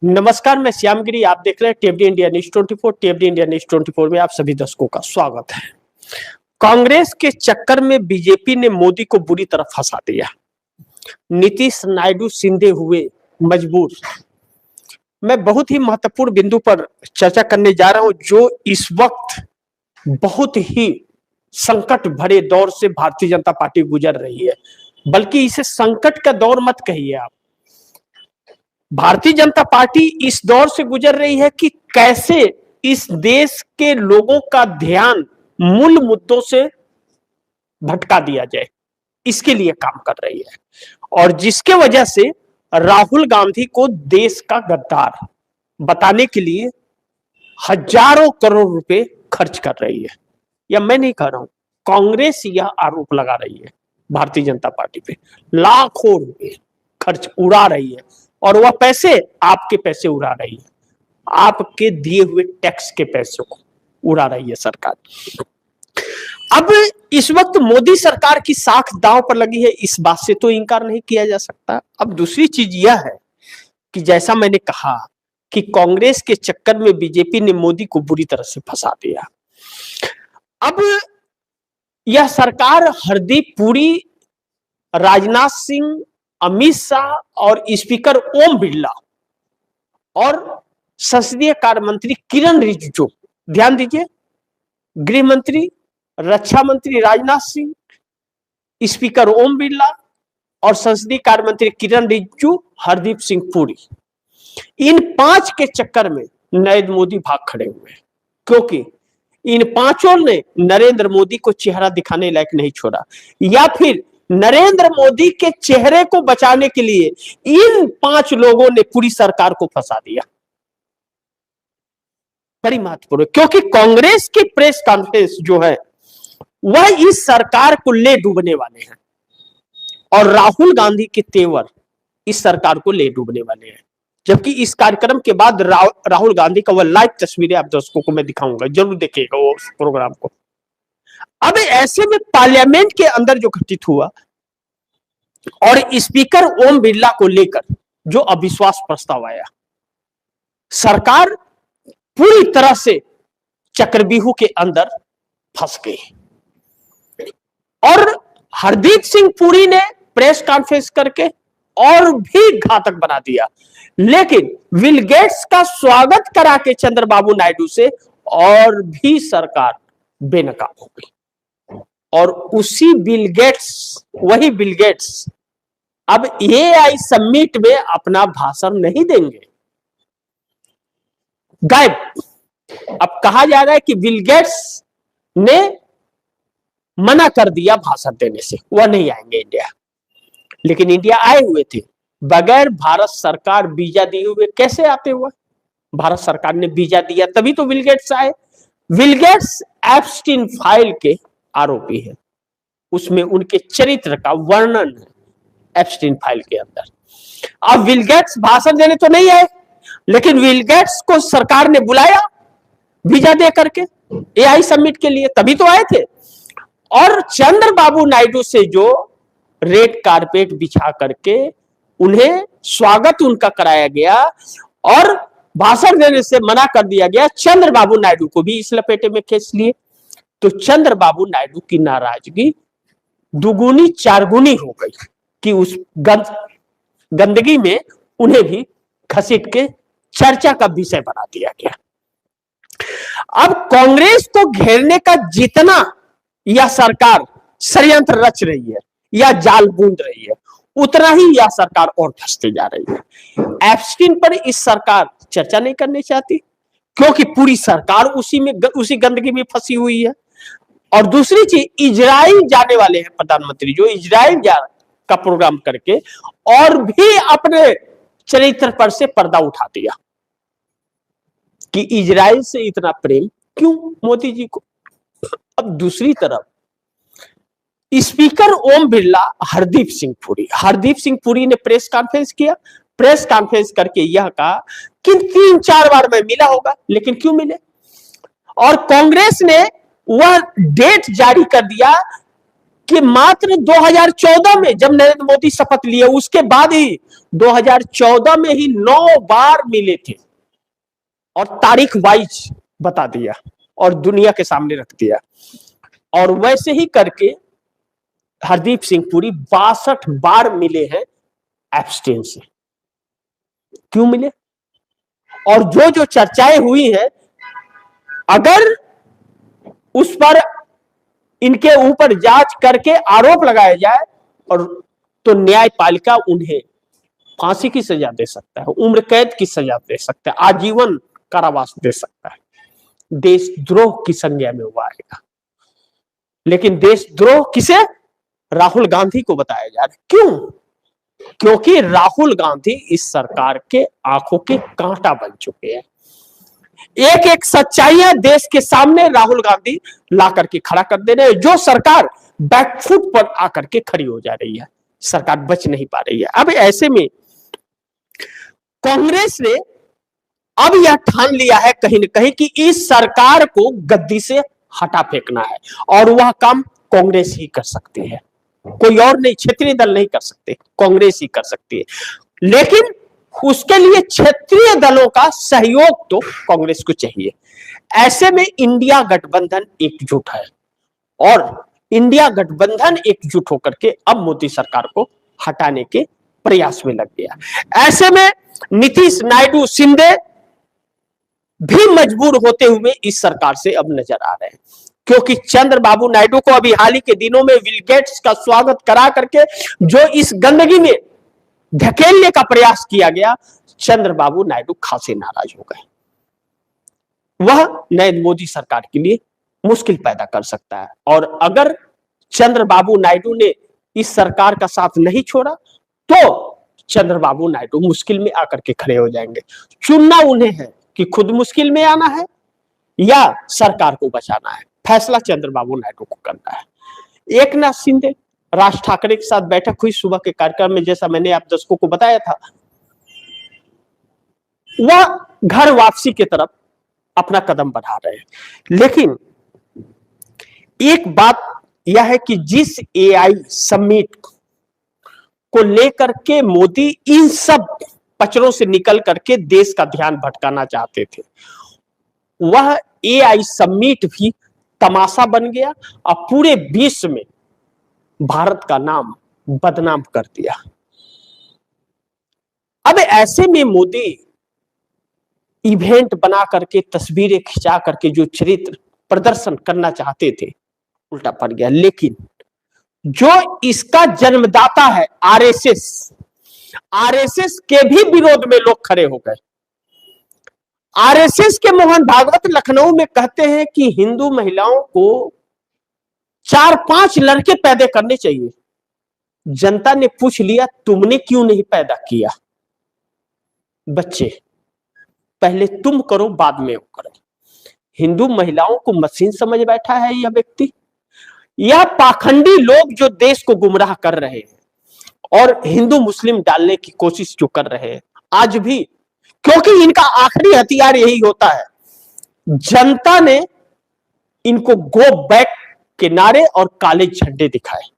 नमस्कार, मैं श्यामगिरी। आप देख रहे हैं टेपडी इंडिया न्यूज 24। टेपडी इंडिया न्यूज 24 में आप सभी दर्शकों का स्वागत है। कांग्रेस के चक्कर में बीजेपी ने मोदी को बुरी तरह फंसा दिया। नीतीश नायडू सिंधे हुए मजबूर। मैं बहुत ही महत्वपूर्ण बिंदु पर चर्चा करने जा रहा हूं, जो इस वक्त बहुत ही संकट भरे दौर से भारतीय जनता पार्टी गुजर रही है। बल्कि इसे संकट का दौर मत कहिए आप। भारतीय जनता पार्टी इस दौर से गुजर रही है कि कैसे इस देश के लोगों का ध्यान मूल मुद्दों से भटका दिया जाए, इसके लिए काम कर रही है। और जिसके वजह से राहुल गांधी को देश का गद्दार बताने के लिए हजारों करोड़ रुपए खर्च कर रही है। या मैं नहीं कह रहा हूं, कांग्रेस यह आरोप लगा रही है भारतीय जनता पार्टी पे। लाखों रुपए खर्च उड़ा रही है, और वह पैसे आपके पैसे उड़ा रही है, आपके दिए हुए टैक्स के पैसे को उड़ा रही है सरकार। अब इस वक्त मोदी सरकार की साख दांव पर लगी है, इस बात से तो इनकार नहीं किया जा सकता। अब दूसरी चीज यह है कि जैसा मैंने कहा कि कांग्रेस के चक्कर में बीजेपी ने मोदी को बुरी तरह से फंसा दिया। अब यह सरकार हरदीप पुरी, राजनाथ सिंह, अमित शाह और स्पीकर ओम बिरला और संसदीय कार्य मंत्री किरण रिजिजू, ध्यान दीजिए, गृह मंत्री, रक्षा मंत्री राजनाथ सिंह, स्पीकर ओम बिरला और संसदीय कार्य मंत्री किरण रिजिजू, हरदीप सिंह पुरी, इन पांच के चक्कर में नरेंद्र मोदी भाग खड़े हुए हैं। क्योंकि इन पांचों ने नरेंद्र मोदी को चेहरा दिखाने लायक नहीं छोड़ा, या फिर नरेंद्र मोदी के चेहरे को बचाने के लिए इन पांच लोगों ने पूरी सरकार को फंसा दिया। बड़ी महत्वपूर्ण, क्योंकि कांग्रेस की प्रेस कॉन्फ्रेंस जो है वह इस सरकार को ले डूबने वाले हैं, और राहुल गांधी के तेवर इस सरकार को ले डूबने वाले हैं। जबकि इस कार्यक्रम के बाद राहुल गांधी का वह लाइव तस्वीरें आप दर्शकों को मैं दिखाऊंगा, जरूर देखिएगा वो प्रोग्राम को। अब ऐसे में पार्लियामेंट के अंदर जो घटित हुआ और स्पीकर ओम बिरला को लेकर जो अविश्वास प्रस्ताव आया, सरकार पूरी तरह से चक्रव्यूह के अंदर फंस गई। और हरदीप सिंह पुरी ने प्रेस कॉन्फ्रेंस करके और भी घातक बना दिया, लेकिन बिल गेट्स का स्वागत करा के चंद्रबाबू नायडू से और भी सरकार बेनकाब हो गई। और उसी बिल गेट्स, वही बिल गेट्स अब एआई समिट में अपना भाषण नहीं देंगे, गायब। अब कहा जा रहा है कि बिल गेट्स ने मना कर दिया भाषण देने से, वह नहीं आएंगे इंडिया। लेकिन इंडिया आए हुए थे, बगैर भारत सरकार वीजा दिए हुए कैसे आते हुए? भारत सरकार ने वीजा दिया तभी तो बिल गेट्स आए। बिल गेट्स एप्स्टीन फाइल के आरोपी है, उसमें उनके चरित्र का वर्णन है एप्स्टीन फाइल के अंदर। अब बिल गेट्स भाषण देने तो नहीं आए, लेकिन बिल गेट्स को सरकार ने बुलाया वीजा दे करके एआई समिट के लिए, तभी तो आए थे। और चंद्रबाबू नायडू से जो रेड कारपेट बिछा करके उन्हें स्वागत उनका कराया गया और भाषण देने से मना कर दिया गया, चंद्रबाबू नायडू को भी इस लपेटे में खींच लिए। तो चंद्रबाबू नायडू की नाराजगी दुगुनी चारगुनी हो गई कि उस गंदगी में उन्हें भी घसीट के चर्चा का विषय बना दिया गया। अब कांग्रेस को घेरने का जितना यह सरकार षड्यंत्र रच रही है या जाल बूंद रही है, उतना ही यह सरकार और फंसती जा रही है। एप्स्टीन पर इस सरकार चर्चा नहीं करनी चाहती, क्योंकि पूरी सरकार उसी गंदगी में फंसी हुई है। और दूसरी चीज, इजराइल जाने वाले हैं प्रधानमंत्री, जो इजराइल का प्रोग्राम करके और भी अपने चरित्र पर से पर्दा उठा दिया कि इजराइल से इतना प्रेम क्यों मोदी जी को। अब दूसरी तरफ स्पीकर ओम बिरला, हरदीप सिंह पुरी ने प्रेस कॉन्फ्रेंस किया। प्रेस कॉन्फ्रेंस करके यह कहा कि 3-4 बार मैं मिला होगा, लेकिन क्यों मिले? और कांग्रेस ने वह डेट जारी कर दिया कि मात्र 2014 में जब नरेंद्र मोदी शपथ लिए उसके बाद ही 2014 में ही 9 बार मिले थे और तारीख वाइज बता दिया और दुनिया के सामने रख दिया। और वैसे ही करके हरदीप सिंह पुरी 62 बार मिले हैं एब्सटेन से। क्यों मिले? और जो जो चर्चाएं हुई हैं, अगर उस पर इनके ऊपर जांच करके आरोप लगाया जाए और तो न्यायपालिका उन्हें फांसी की सजा दे सकता है, उम्र कैद की सजा दे सकता है, आजीवन कारावास दे सकता है, देशद्रोह की संज्ञा में वो आएगा। लेकिन देशद्रोह किसे? राहुल गांधी को बताया जा रहा है। क्यों? क्योंकि राहुल गांधी इस सरकार के आंखों के कांटा बन चुके हैं। एक एक सच्चाइयां देश के सामने राहुल गांधी ला करके खड़ा कर दे रहे हैं। जो सरकार बैकफुट पर आकर के खड़ी हो जा रही है, सरकार बच नहीं पा रही है। अब ऐसे में कांग्रेस ने अब यह ठान लिया है कहीं न कहीं कि इस सरकार को गद्दी से हटा फेंकना है, और वह काम कांग्रेस ही कर सकती है, कोई और नहीं, क्षेत्रीय दल नहीं कर सकते, कांग्रेस ही कर सकती है। लेकिन उसके लिए क्षेत्रीय दलों का सहयोग तो कांग्रेस को चाहिए। ऐसे में इंडिया गठबंधन एकजुट है और इंडिया गठबंधन एकजुट होकर के अब मोदी सरकार को हटाने के प्रयास में लग गया। ऐसे में नीतीश नायडू शिंदे भी मजबूर होते हुए इस सरकार से अब नजर आ रहे हैं, क्योंकि चंद्रबाबू नायडू को अभी हाल ही के दिनों में बिल गेट्स का स्वागत करा करके जो इस गंदगी में धकेलने का प्रयास किया गया, चंद्रबाबू नायडू खासे नाराज हो गए। वह नरेंद्र मोदी सरकार के लिए मुश्किल पैदा कर सकता है, और अगर चंद्रबाबू नायडू ने इस सरकार का साथ नहीं छोड़ा तो चंद्रबाबू नायडू मुश्किल में आकर के खड़े हो जाएंगे। चुनना उन्हें है कि खुद मुश्किल में आना है या सरकार को बचाना है, फैसला चंद्रबाबू नायडू को करना है। एकनाथ शिंदे, राज ठाकरे के साथ बैठक हुई सुबह के कार्यक्रम में, जैसा मैंने आप दर्शकों को बताया था, वह घर वापसी की तरफ अपना कदम बढ़ा रहे हैं। लेकिन एक बात यह है कि जिस एआई समिट को लेकर के मोदी इन सब पचड़ों से निकल करके देश का ध्यान भटकाना चाहते थे, वह एआई समिट भी तमाशा बन गया और पूरे विश्व में भारत का नाम बदनाम कर दिया। अब ऐसे में मोदी इवेंट बना करके, तस्वीरें खिंचा करके जो चरित्र प्रदर्शन करना चाहते थे, उल्टा पड़ गया। लेकिन जो इसका जन्मदाता है आरएसएस के भी विरोध में लोग खड़े हो गए। आरएसएस के मोहन भागवत लखनऊ में कहते हैं कि हिंदू महिलाओं को 4-5 लड़के पैदा करने चाहिए। जनता ने पूछ लिया, तुमने क्यों नहीं पैदा किया बच्चे? पहले तुम करो, बाद में वो करो। हिंदू महिलाओं को मशीन समझ बैठा है यह व्यक्ति। यह पाखंडी लोग जो देश को गुमराह कर रहे हैं और हिंदू मुस्लिम डालने की कोशिश जो कर रहे हैं आज भी, क्योंकि इनका आखिरी हथियार यही होता है। जनता ने इनको गो बैक के नारे और काले झंडे दिखाए।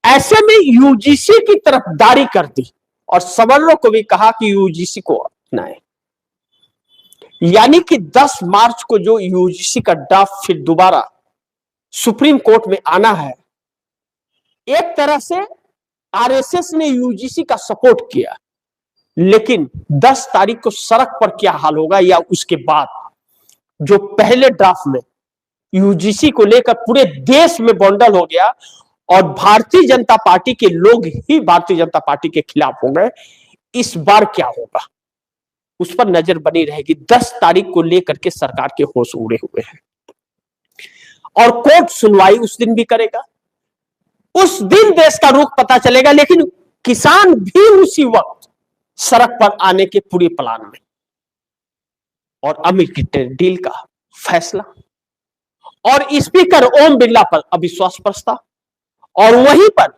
ऐसे में यूजीसी की तरफदारी कर दी और सवर्णों को भी कहा कि यूजीसी को अपनाए। यानी कि 10 मार्च को जो यूजीसी का ड्राफ्ट फिर दोबारा सुप्रीम कोर्ट में आना है, एक तरह से आरएसएस ने यूजीसी का सपोर्ट किया। लेकिन 10 तारीख को सड़क पर क्या हाल होगा, या उसके बाद जो पहले ड्राफ्ट में यूजीसी को लेकर पूरे देश में बंडल हो गया और भारतीय जनता पार्टी के लोग ही भारतीय जनता पार्टी के खिलाफ हो गए, इस बार क्या होगा उस पर नजर बनी रहेगी। 10 तारीख को लेकर के सरकार के होश उड़े हुए हैं और कोर्ट सुनवाई उस दिन भी करेगा। उस दिन देश का रुख पता चलेगा। लेकिन किसान भी उसी वक्त सड़क पर आने के पूरे प्लान में, और अमीर की डील का फैसला और स्पीकर ओम बिरला पर अविश्वास प्रस्ताव, और वहीं पर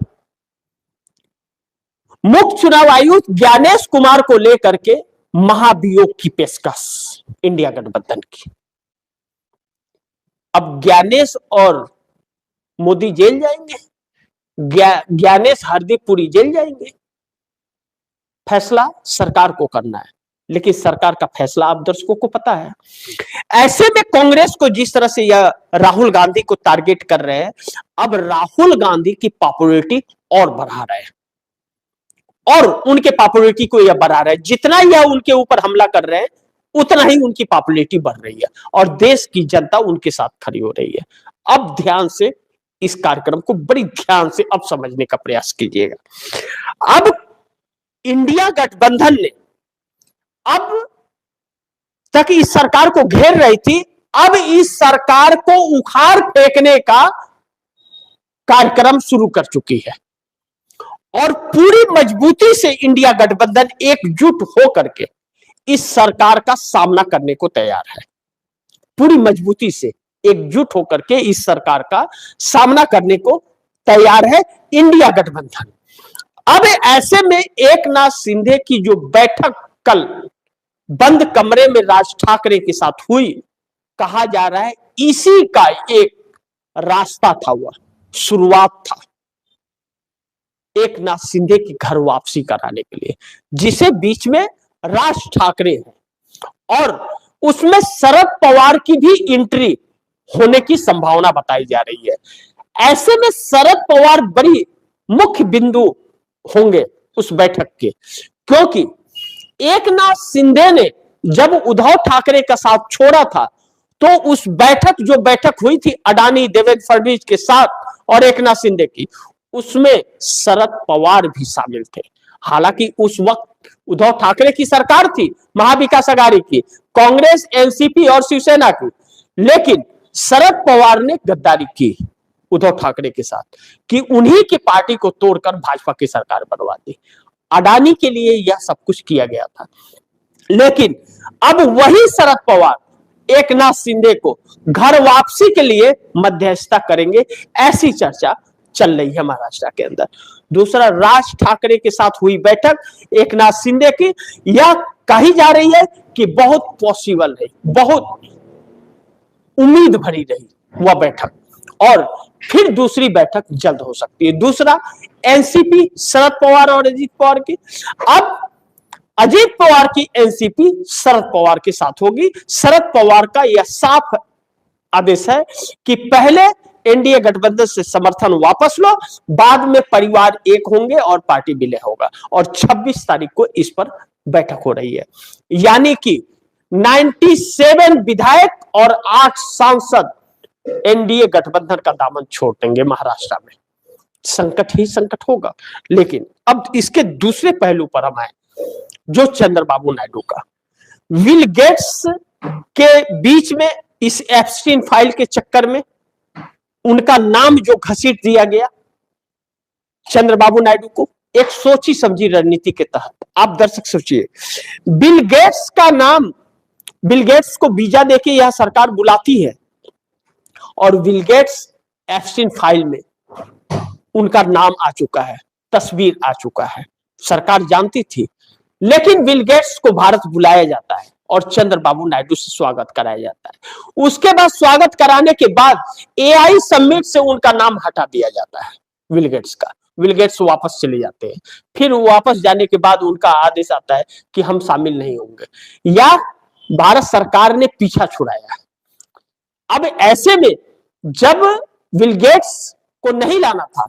मुख्य चुनाव आयुक्त ज्ञानेश कुमार को लेकर के महाभियोग की पेशकश इंडिया गठबंधन की। अब ज्ञानेश और मोदी जेल जाएंगे, ज्ञानेश हरदीप पुरी जेल जाएंगे। फैसला सरकार को करना है, लेकिन सरकार का फैसला आप दर्शकों को पता है। ऐसे में कांग्रेस को जिस तरह से यह राहुल गांधी को टारगेट कर रहे हैं, अब राहुल गांधी की पॉपुलैरिटी और बढ़ा रहे हैं और उनके पॉपुलैरिटी को यह बढ़ा रहे हैं। जितना यह उनके ऊपर हमला कर रहे हैं, उतना ही उनकी पॉपुलैरिटी बढ़ रही है और देश की जनता उनके साथ खड़ी हो रही है। अब ध्यान से इस कार्यक्रम को बड़ी ध्यान से अब समझने का प्रयास कीजिएगा। अब इंडिया गठबंधन ने अब तक इस सरकार को घेर रही थी, अब इस सरकार को उखाड़ फेंकने का कार्यक्रम शुरू कर चुकी है और पूरी मजबूती से इंडिया गठबंधन एकजुट होकर के इस सरकार का सामना करने को तैयार है। पूरी मजबूती से एकजुट होकर के इस सरकार का सामना करने को तैयार है इंडिया गठबंधन। अब ऐसे में एकनाथ शिंदे की जो बैठक कल बंद कमरे में राज ठाकरे के साथ हुई, कहा जा रहा है इसी का एक रास्ता था, वह शुरुआत था एकनाथ शिंदे की घर वापसी कराने के लिए, जिसे बीच में राज ठाकरे है और उसमें शरद पवार की भी एंट्री होने की संभावना बताई जा रही है। ऐसे में शरद पवार बड़ी मुख्य बिंदु होंगे उस बैठक के, क्योंकि एकनाथ शिंदे ने जब उद्धव ठाकरे का साथ छोड़ा था तो उस जो बैठक हुई थी अडानी देवेंद्र फडणवीस के साथ और एकनाथ शिंदे की, उसमें शरद पवार भी शामिल थे। हालांकि उस वक्त उद्धव ठाकरे की सरकार थी, महाविकास अघाड़ी की, कांग्रेस, एनसीपी और शिवसेना की, लेकिन शरद पवार ने गद्दारी की उद्धव ठाकरे के साथ कि उन्हीं की पार्टी को तोड़कर भाजपा की सरकार बनवा दी। अडानी के लिए यह सब कुछ किया गया था, लेकिन अब वही शरद पवार एकनाथ शिंदे को घर वापसी के लिए मध्यस्थता करेंगे, ऐसी चर्चा चल रही है महाराष्ट्र के अंदर। दूसरा, राज ठाकरे के साथ हुई बैठक एकनाथ शिंदे की, यह कही जा रही है कि बहुत पॉसिबल है, बहुत उम्मीद भरी रही वह बैठक और फिर दूसरी बैठक जल्द हो सकती है। दूसरा, एनसीपी शरद पवार और अजीत पवार की, अब अजीत पवार की एनसीपी शरद पवार के साथ होगी। शरद पवार का यह साफ आदेश है कि पहले एनडीए गठबंधन से समर्थन वापस लो, बाद में परिवार एक होंगे और पार्टी विलय होगा और 26 तारीख को इस पर बैठक हो रही है। यानी कि 97 विधायक और 8 सांसद एनडीए गठबंधन का दामन छोड़ देंगे महाराष्ट्र में। संकट ही संकट होगा। लेकिन अब इसके दूसरे पहलू पर हम आए, जो चंद्रबाबू नायडू का, बिल गेट्स के बीच में इस एप्स्टीन फाइल के चक्कर में उनका नाम जो घसीट दिया गया चंद्रबाबू नायडू को, एक सोची समझी रणनीति के तहत। आप दर्शक सोचिए, बिल गेट्स का नाम, बिल गेट्स को वीजा देके यह सरकार बुलाती है और बिल गेट्स एप्स्टीन फाइल में उनका नाम आ चुका है, तस्वीर आ चुका है, सरकार जानती थी, लेकिन बिल गेट्स को भारत बुलाया जाता है और चंद्रबाबू नायडू से स्वागत कराया जाता है। उसके बाद स्वागत कराने के बाद एआई समिट से उनका नाम हटा दिया जाता है बिल गेट्स का। बिल गेट्स वापस चले जाते हैं, फिर वापस जाने के बाद उनका आदेश आता है कि हम शामिल नहीं होंगे, या भारत सरकार ने पीछा छुड़ाया। अब ऐसे में जब बिल गेट्स को नहीं लाना था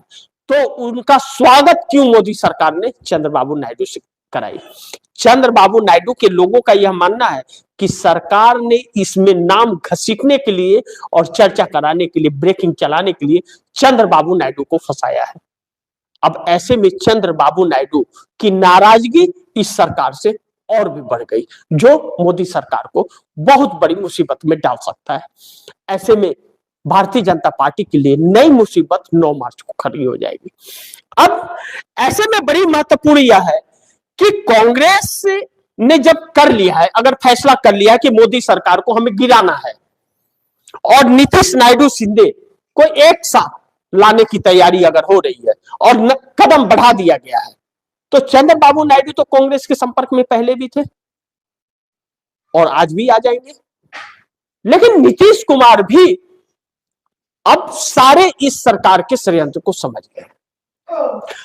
तो उनका स्वागत क्यों मोदी सरकार ने चंद्रबाबू नायडू से कराई? चंद्रबाबू नायडू के लोगों का यह मानना है कि सरकार ने इसमें नाम घसीटने के लिए और चर्चा कराने के लिए, ब्रेकिंग चलाने के लिए चंद्रबाबू नायडू को फंसाया है। अब ऐसे में चंद्रबाबू नायडू की नाराजगी इस सरकार से और भी बढ़ गई, जो मोदी सरकार को बहुत बड़ी मुसीबत में डाल सकता है। ऐसे में भारतीय जनता पार्टी के लिए नई मुसीबत 9 मार्च को खड़ी हो जाएगी। अब ऐसे में बड़ी महत्वपूर्ण यह है कि कांग्रेस ने जब कर लिया है, अगर फैसला कर लिया है कि मोदी सरकार को हमें गिराना है और नीतीश नायडू शिंदे को एक साथ लाने की तैयारी अगर हो रही है और कदम बढ़ा दिया गया है, तो चंद्रबाबू नायडू तो कांग्रेस के संपर्क में पहले भी थे और आज भी आ जाएंगे। लेकिन नीतीश कुमार भी अब सारे इस सरकार के षड्यंत्र को समझ गए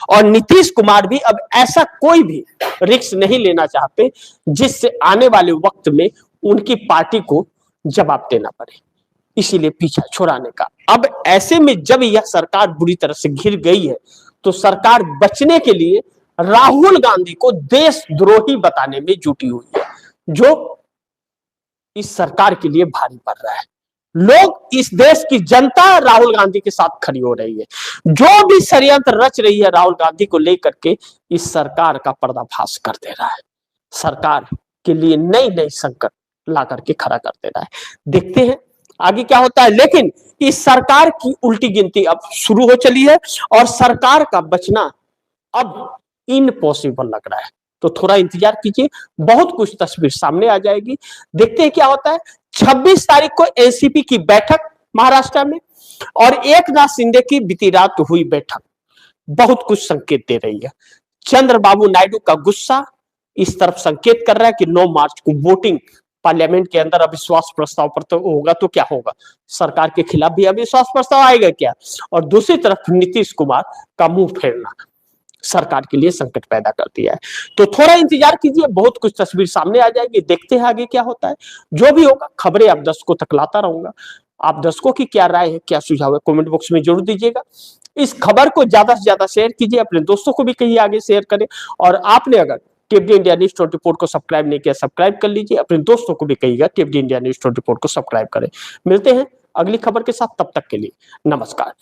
और नीतीश कुमार भी अब ऐसा कोई भी रिस्क नहीं लेना चाहते जिससे आने वाले वक्त में उनकी पार्टी को जवाब देना पड़े, इसीलिए पीछा छुड़ाने का। अब ऐसे में जब यह सरकार बुरी तरह से घिर गई है तो सरकार बचने के लिए राहुल गांधी को देशद्रोही बताने में जुटी हुई है, जो इस सरकार के लिए भारी पड़ रहा है। लोग, इस देश की जनता राहुल गांधी के साथ खड़ी हो रही है। जो भी षड्यंत्र रच रही है राहुल गांधी को लेकर के, इस सरकार का पर्दाफाश कर दे रहा है, सरकार के लिए नई नई संकट ला करके खड़ा कर दे रहा है। देखते हैं आगे क्या होता है, लेकिन इस सरकार की उल्टी गिनती अब शुरू हो चली है और सरकार का बचना अब इम्पॉसिबल लग रहा है। तो थोड़ा इंतजार कीजिए, बहुत कुछ तस्वीर सामने आ जाएगी। देखते हैं क्या होता है। 26 तारीख को एनसीपी की बैठक महाराष्ट्र में और एकनाथ शिंदे की बीती रात हुई बैठक बहुत कुछ संकेत दे रही है। चंद्रबाबू नायडू का गुस्सा इस तरफ संकेत कर रहा है कि 9 मार्च को वोटिंग पार्लियामेंट के अंदर अविश्वास प्रस्ताव पर तो होगा, तो क्या होगा, सरकार के खिलाफ भी अविश्वास प्रस्ताव आएगा क्या। और दूसरी तरफ नीतीश कुमार का मुंह फेरना सरकार के लिए संकट पैदा कर दिया है। तो थोड़ा इंतजार कीजिए, बहुत कुछ तस्वीर सामने आ जाएगी। देखते हैं आगे क्या होता है। जो भी होगा खबरें आप दर्शकों तक लाता रहूंगा। आप दर्शकों की क्या राय है, क्या सुझाव है, कमेंट बॉक्स में जरूर दीजिएगा। इस खबर को ज्यादा से ज्यादा शेयर कीजिए, अपने दोस्तों को भी कहिए आगे शेयर करें। और आपने अगर टीएफडी इंडिया न्यूज 24 को सब्सक्राइब नहीं किया, सब्सक्राइब कर लीजिए। अपने दोस्तों को भी कहिएगा टीएफडी इंडिया न्यूज 24 को सब्सक्राइब करें। मिलते हैं अगली खबर के साथ, तब तक के लिए नमस्कार।